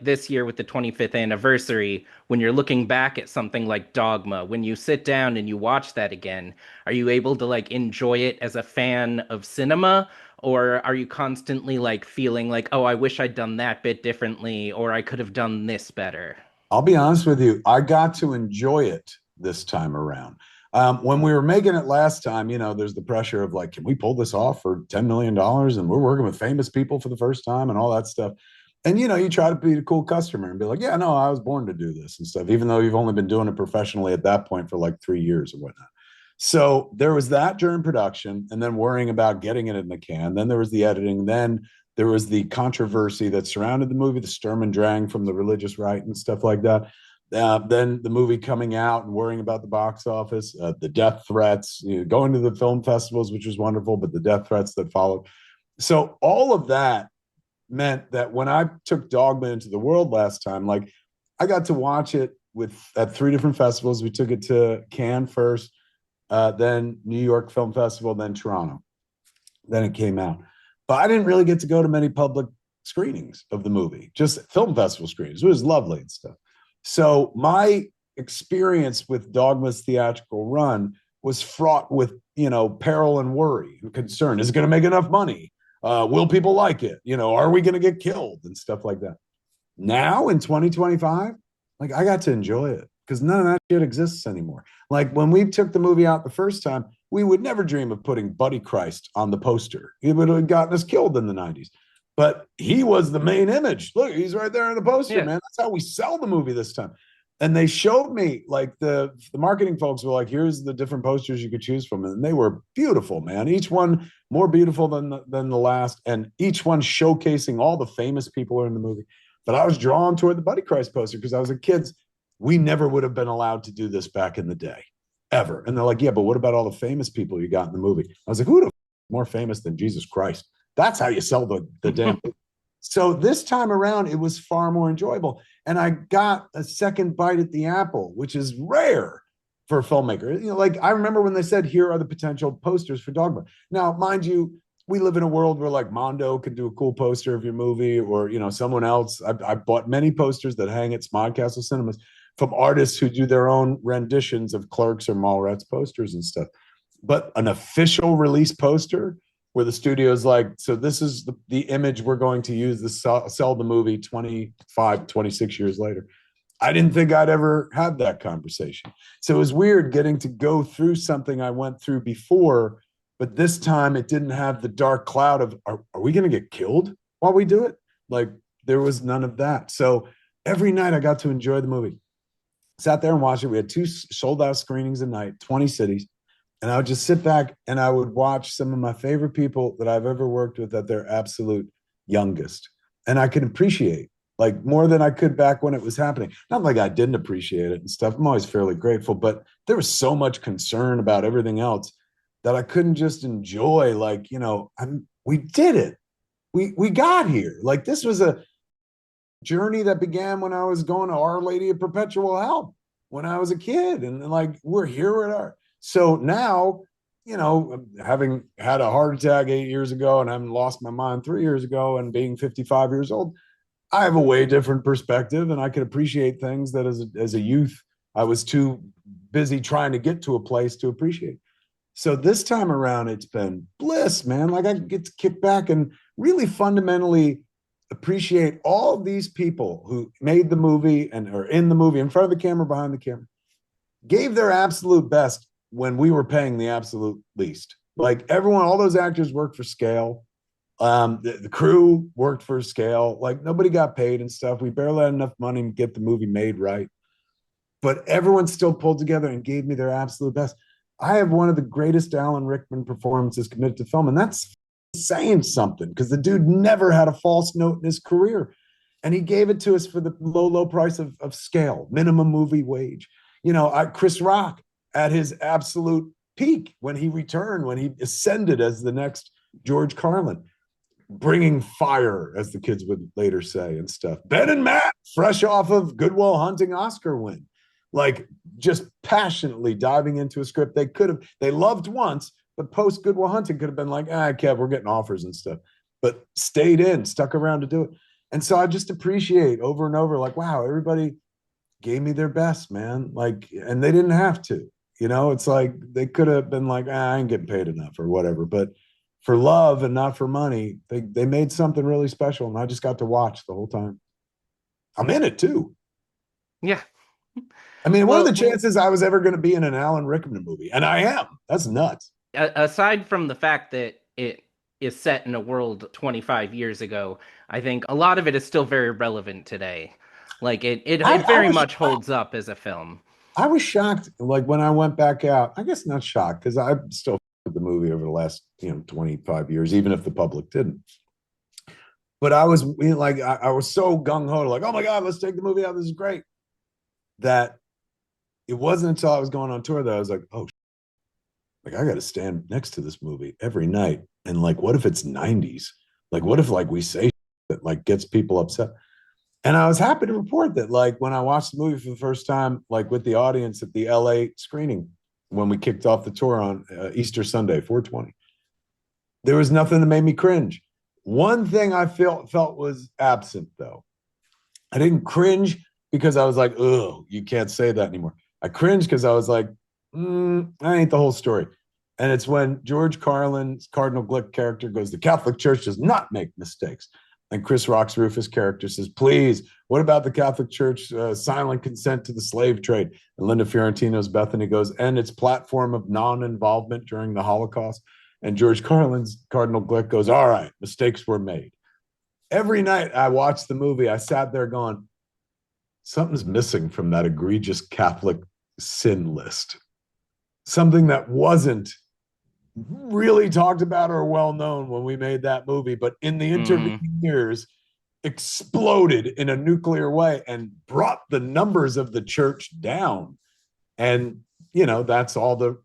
this year with the 25th anniversary, when you're looking back at something like Dogma, when you sit down and you watch that again, are you able to like enjoy it as a fan of cinema? Or are you constantly like feeling like, oh, I wish I'd done that bit differently, or I could have done this better? I'll be honest with you, I got to enjoy it this time around. When we were making it last time, there's the pressure of like, can we pull this off for $10 million? And we're working with famous people for the first time and all that stuff. And, you try to be a cool customer and be like, yeah, no, I was born to do this and stuff, even though you've only been doing it professionally at that point for like 3 years or whatnot. So there was that during production and then worrying about getting it in the can. Then there was the editing. Then there was the controversy that surrounded the movie, the Sturm and Drang from the religious right and stuff like that. Then the movie coming out and worrying about the box office, the death threats, going to the film festivals, which was wonderful, but the death threats that followed. So all of that meant that when I took Dogma into the world last time, like I got to watch it at three different festivals. We took it to Cannes first, then New York Film Festival, then Toronto. Then it came out. But I didn't really get to go to many public screenings of the movie, just film festival screenings. It was lovely and stuff. So my experience with Dogma's theatrical run was fraught with, peril and worry and concern. Is it going to make enough money? Will people like it? Are we going to get killed and stuff like that? Now in 2025, like I got to enjoy it because none of that shit exists anymore. Like when we took the movie out the first time, we would never dream of putting Buddy Christ on the poster. He would have gotten us killed in the 90s. But he was the main image. Look, he's right there on the poster, Yeah. man. That's how we sell the movie this time. And they showed me like the marketing folks were like, here's the different posters you could choose from. And they were beautiful, man. Each one more beautiful than the last, and each one showcasing all the famous people who are in the movie. But I was drawn toward the Buddy Christ poster because I was a kid. We never would have been allowed to do this back in the day, ever. And they're like, yeah, but what about all the famous people you got in the movie? I was like, who the more famous than Jesus Christ? That's how you sell the damn. So this time around, it was far more enjoyable. And I got a second bite at the apple, which is rare for a filmmaker. Like I remember when they said, here are the potential posters for Dogma. Now, mind you, we live in a world where like Mondo could do a cool poster of your movie or, someone else. I bought many posters that hang at Smodcastle Cinemas from artists who do their own renditions of Clerks or Mallrats posters and stuff. But an official release poster where the studio is like, so this is the image we're going to use to sell the movie 25, 26 years later. I didn't think I'd ever have that conversation. So it was weird getting to go through something I went through before, but this time it didn't have the dark cloud of, are we going to get killed while we do it? Like there was none of that. So every night I got to enjoy the movie. Sat there and watched it. We had two sold out screenings a night, 20 cities. And I would just sit back and I would watch some of my favorite people that I've ever worked with at their absolute youngest. And I could appreciate like more than I could back when it was happening. Not like I didn't appreciate it and stuff. I'm always fairly grateful, but there was so much concern about everything else that I couldn't just enjoy like, we did it. We got here. Like this was a journey that began when I was going to Our Lady of Perpetual Help when I was a kid. And like, we're here at our, so now, having had a heart attack 8 years ago and having lost my mind 3 years ago and being 55 years old, I have a way different perspective and I can appreciate things that as a youth, I was too busy trying to get to a place to appreciate. So this time around, it's been bliss, man. Like I get to kick back and really fundamentally appreciate all of these people who made the movie and are in the movie, in front of the camera, behind the camera, gave their absolute best when we were paying the absolute least. Like everyone, all those actors worked for scale. The crew worked for scale. Like nobody got paid and stuff. We barely had enough money to get the movie made right. But everyone still pulled together and gave me their absolute best. I have one of the greatest Alan Rickman performances committed to film, and that's saying something because the dude never had a false note in his career. And he gave it to us for the low price of scale, minimum movie wage. Chris Rock at his absolute peak when he returned, when he ascended as the next George Carlin, bringing fire, as the kids would later say, and stuff. Ben and Matt, fresh off of Good Will Hunting Oscar win, like just passionately diving into a script they loved once, but post Good Will Hunting could have been like, Kev, we're getting offers and stuff, but stayed in, stuck around to do it. And so I just appreciate over and over, like, wow, everybody gave me their best, man. Like, and they didn't have to. It's like they could have been like, I ain't getting paid enough or whatever. But for love and not for money, they made something really special, and I just got to watch the whole time. I'm in it too. Yeah. I mean, what are the Well, chances I was ever going to be in an Alan Rickman movie? And I am. That's nuts. aside from the fact that it is set in a world 25 years ago, I think a lot of it is still very relevant today. Like it I very was much holds up as a film. I was shocked, like when I went back out. I guess not shocked because I still with the movie over the last 25 years, even if the public didn't. But I was like, I was so gung ho, like, oh my god, let's take the movie out. This is great. That it wasn't until I was going on tour that I was like, oh, like I got to stand next to this movie every night. And like, what if it's '90s? Like, what if like we say that like gets people upset? And I was happy to report that like when I watched the movie for the first time, like with the audience at the LA screening when we kicked off the tour on Easter Sunday, 420, there was nothing that made me cringe. One thing I felt was absent though. I didn't cringe because I was like, oh, you can't say that anymore. I cringed because I was like, that ain't the whole story. And it's when George Carlin's Cardinal Glick character goes, the Catholic Church does not make mistakes. And Chris Rock's Rufus character says, please, what about the Catholic Church silent consent to the slave trade? And Linda Fiorentino's Bethany goes, and its platform of non-involvement during the Holocaust. And George Carlin's Cardinal Glick goes, all right, mistakes were made. Every night I watched the movie, I sat there going, something's missing from that egregious Catholic sin list. Something that wasn't really talked about or well known when we made that movie, but in the Hmm. intervening years, exploded in a nuclear way and brought the numbers of the church down. And, that's all the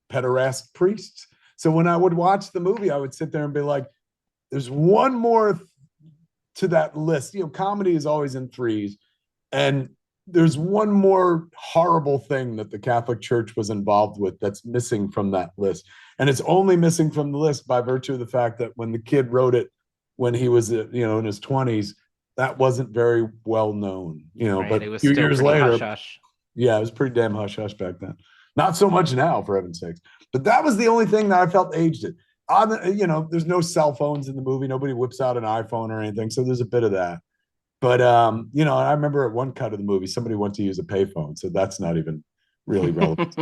pederast priests. So when I would watch the movie, I would sit there and be like, there's one more to that list. Comedy is always in threes. And there's one more horrible thing that the Catholic Church was involved with that's missing from that list. And it's only missing from the list by virtue of the fact that when the kid wrote it when he was, in his 20s, that wasn't very well known, Right. but It a was few still years pretty hush later, hush. yeah, it was pretty damn hush hush back then. Not so much now, for heaven's sakes. But that was the only thing that I felt aged it. There's no cell phones in the movie. Nobody whips out an iPhone or anything. So there's a bit of that. But I remember at one cut of the movie, somebody went to use a payphone, so that's not even really relevant.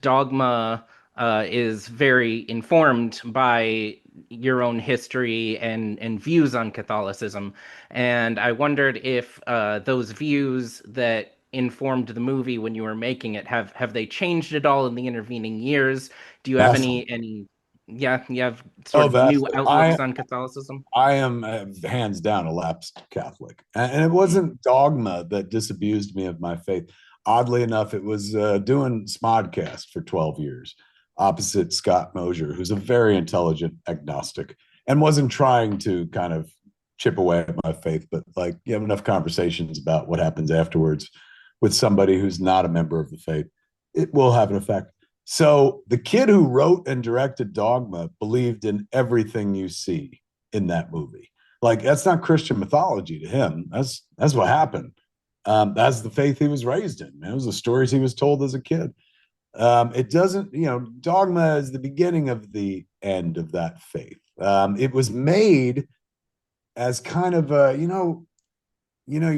Dogma is very informed by your own history and views on Catholicism. And I wondered if those views that informed the movie when you were making it have they changed at all in the intervening years? Do you have Vastly. any yeah, you have sort Oh, of new vastly. I outlooks on Catholicism? I am hands down a lapsed Catholic, and it Mm, wasn't dogma that disabused me of my faith. Oddly enough, it was doing Smodcast for 12 years, opposite Scott Mosier, who's a very intelligent agnostic, and wasn't trying to kind of chip away at my faith, but like you have enough conversations about what happens afterwards with somebody who's not a member of the faith, it will have an effect. So the kid who wrote and directed Dogma believed in everything you see in that movie. Like that's not Christian mythology to him. That's what happened. That's the faith he was raised in. Man. It was the stories he was told as a kid. It doesn't, Dogma is the beginning of the end of that faith. It was made as kind of a, you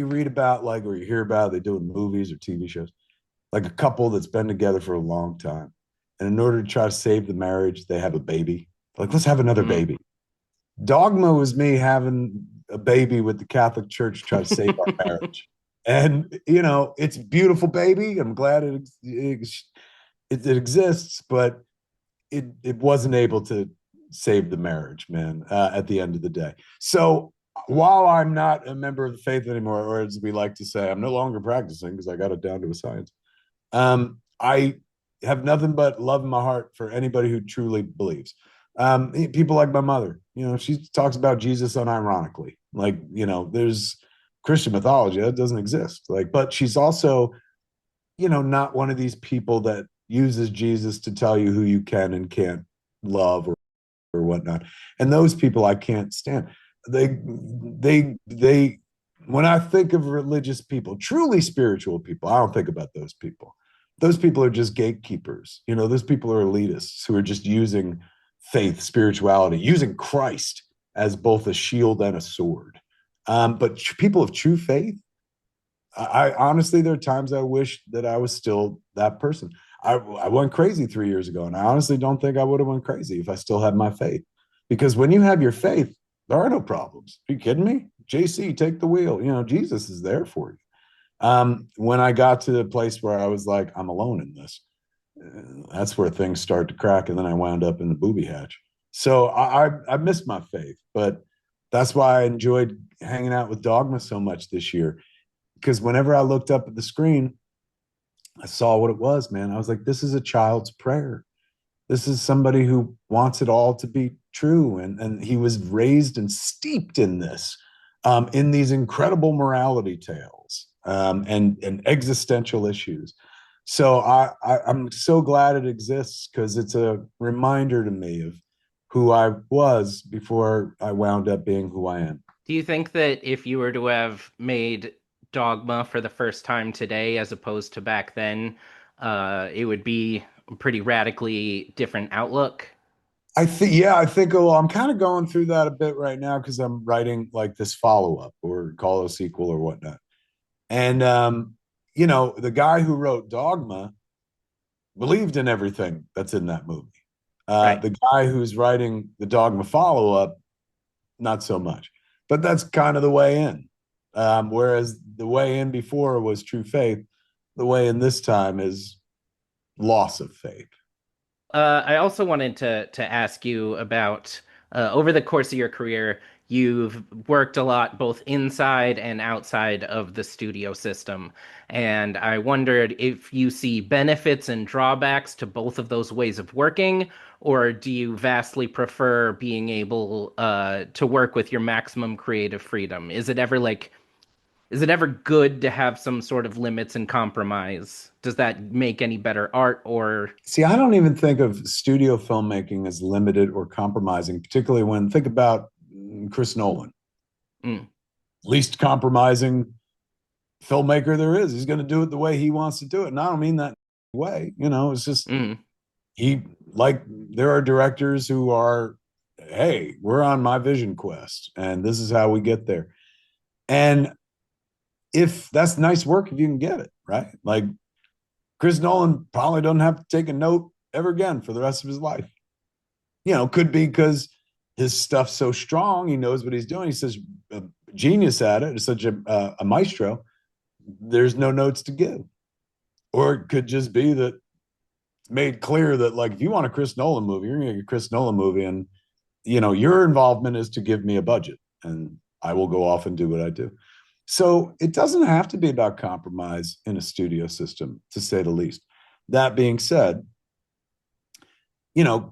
read about like or you hear about they do in movies or TV shows like a couple that's been together for a long time. And in order to try to save the marriage, they have a baby. Like, let's have another mm. baby. Dogma was me having a baby with the Catholic Church to try to save our marriage. And, it's a beautiful baby. I'm glad it exists, but it wasn't able to save the marriage, man, at the end of the day. So while I'm not a member of the faith anymore, or as we like to say, I'm no longer practicing because I got it down to a science. I have nothing but love in my heart for anybody who truly believes. People like my mother, she talks about Jesus unironically. Like, there's Christian mythology that doesn't exist. Like, but she's also, not one of these people that uses Jesus to tell you who you can and can't love or whatnot. And those people I can't stand. they when I think of religious people, truly spiritual people, I don't think about those people. Those people are just gatekeepers. Those people are elitists who are just using faith, spirituality, using Christ as both a shield and a sword. But people of true faith, I honestly, there are times I wish that I was still that person. I went crazy 3 years ago, and I honestly don't think I would have went crazy if I still had my faith. Because when you have your faith, there are no problems. Are you kidding me? JC, take the wheel. Jesus is there for you. When I got to the place where I was like, I'm alone in this, that's where things start to crack, and then I wound up in the booby hatch. So I missed my faith, but that's why I enjoyed hanging out with Dogma so much this year. Because whenever I looked up at the screen, I saw what it was, man. I was like, this is a child's prayer. This is somebody who wants it all to be true. And he was raised and steeped in this, in these incredible morality tales, and existential issues. So I'm so glad it exists because it's a reminder to me of who I was before I wound up being who I am. Do you think that if you were to have made Dogma for the first time today as opposed to back then, it would be a pretty radically different outlook? I think well, I'm kind of going through that a bit right now because I'm writing like this follow up or call it a sequel or whatnot. And the guy who wrote Dogma believed in everything that's in that movie. Right. The guy who's writing the Dogma follow up, not so much. But that's kind of the way in. Whereas the way in before was true faith, the way in this time is loss of faith. I also wanted to ask you about over the course of your career, you've worked a lot both inside and outside of the studio system. And I wondered if you see benefits and drawbacks to both of those ways of working, or do you vastly prefer being able to work with your maximum creative freedom? Is it ever good to have some sort of limits and compromise? Does that make any better art or See, I don't even think of studio filmmaking as limited or compromising, particularly when think about Chris Nolan, mm, least compromising filmmaker there is. He's going to do it the way he wants to do it. And I don't mean that way. It's just mm. he like there are directors who are, hey, we're on my vision quest and this is how we get there. And if that's nice work, if you can get it, right? Like Chris Nolan probably doesn't have to take a note ever again for the rest of his life. Could be because his stuff's so strong, he knows what he's doing. He's such a genius at it, such a maestro. There's no notes to give. Or it could just be that it's made clear that, like, if you want a Chris Nolan movie, you're going to get a Chris Nolan movie. And, your involvement is to give me a budget and I will go off and do what I do. So it doesn't have to be about compromise in a studio system, to say the least. That being said,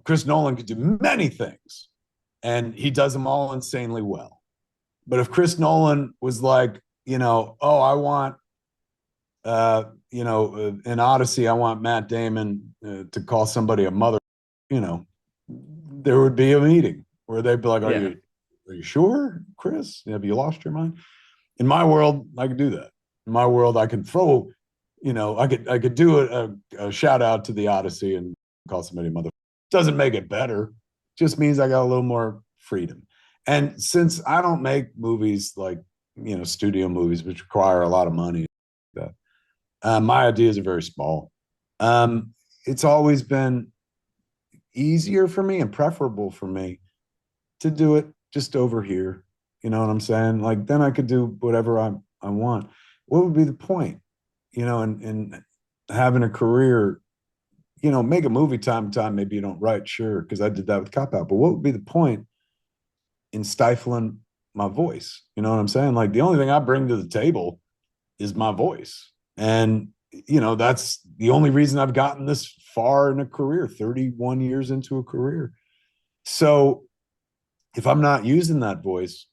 Chris Nolan could do many things and he does them all insanely well. But if Chris Nolan was like, oh, I want, in Odyssey, I want Matt Damon to call somebody a mother, you know, there would be a meeting where they'd be like, Yeah. are you sure, Chris? Have you lost your mind? In my world, I could do that. In my world, I could throw, I could do a shout out to the Odyssey and call somebody mother. Doesn't make it better. Just means I got a little more freedom. And since I don't make movies like studio movies, which require a lot of money, my ideas are very small. It's always been easier for me and preferable for me to do it just over here. You know what I'm saying? Like then I could do whatever I want. What would be the point? In having a career, make a movie time to time. Maybe you don't write, sure, because I did that with Cop Out. But what would be the point in stifling my voice? You know what I'm saying? Like the only thing I bring to the table is my voice. And that's the only reason I've gotten this far in a career, 31 years into a career. So if I'm not using that voice,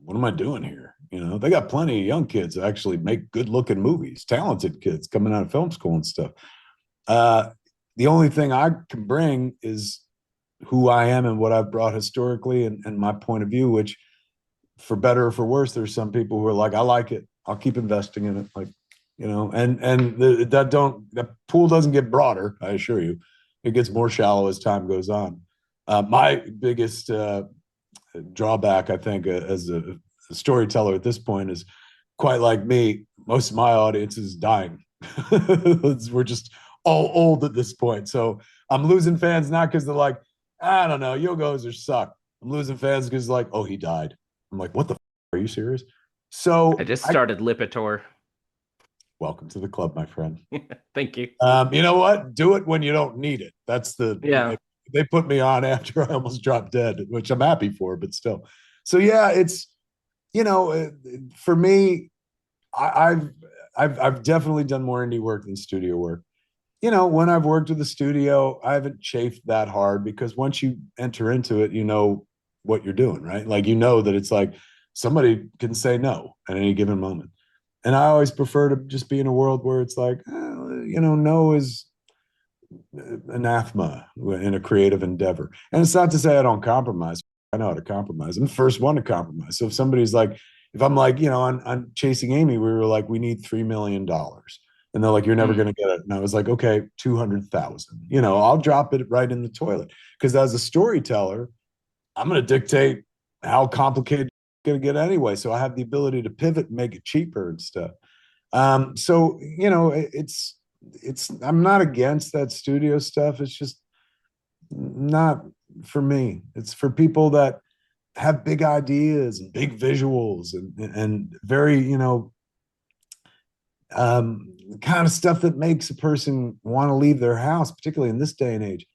what am I doing here? They got plenty of young kids that actually make good looking movies, talented kids coming out of film school and stuff. Uh, the only thing I can bring is who I am and what I've brought historically and my point of view, which for better or for worse, there's some people who are like, I like it, I'll keep investing in it, like, that pool doesn't get broader, I assure you. It gets more shallow as time goes on. My biggest drawback, I think, as a storyteller at this point is, quite like me, most of my audience is dying. We're just all old at this point. So I'm losing fans not because they're like, I don't know, Yo Gozer suck. I'm losing fans because like, oh, he died. I'm like, what the are you serious? I So just I started Lipitor. welcome to the club, my friend. Thank you. You know what? Do it when you don't need it. That's Yeah. they put me on after I almost dropped dead, which I'm happy for, but still. So yeah, it's you know, for me, I, I've I've definitely done more indie work than studio work. When I've worked with the studio, I haven't chafed that hard because once you enter into it, you know what you're doing, right? Like that it's like somebody can say no at any given moment. And I always prefer to just be in a world where it's like, no is anathema in a creative endeavor. And it's not to say I don't compromise. I know how to compromise. I'm the first one to compromise. So if I'm like, on Chasing Amy, we were like, we need $3 million. And they're like, you're never Mm. going to get it. And I was like, okay, 200,000. I'll drop it right in the toilet. Because as a storyteller, I'm going to dictate how complicated it's going to get anyway. So I have the ability to pivot and make it cheaper and stuff. So it's I'm not against that studio stuff. It's just not for me. It's for people that have big ideas and big visuals and very, kind of stuff that makes a person want to leave their house, particularly in this day and age,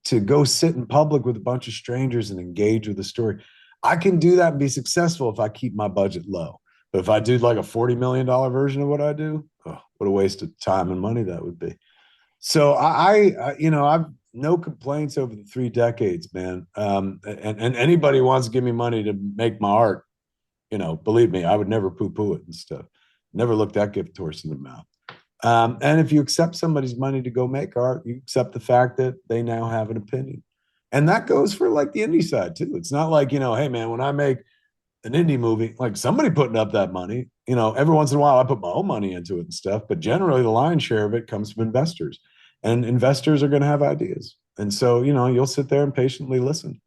to go sit in public with a bunch of strangers and engage with the story. I can do that and be successful if I keep my budget low. But if I do like a $40 million version of what I do, oh, what a waste of time and money that would be. So I've no complaints over the 3 decades, man. And anybody wants to give me money to make my art, believe me, I would never poo-poo it and stuff. Never look that gift horse in the mouth. And if you accept somebody's money to go make art, you accept the fact that they now have an opinion. And that goes for like the indie side too. It's not like, hey man, when I make an indie movie, like somebody putting up that money, every once in a while I put my own money into it and stuff, but generally the lion's share of it comes from investors. And investors are going to have ideas. And so, you'll sit there and patiently listen.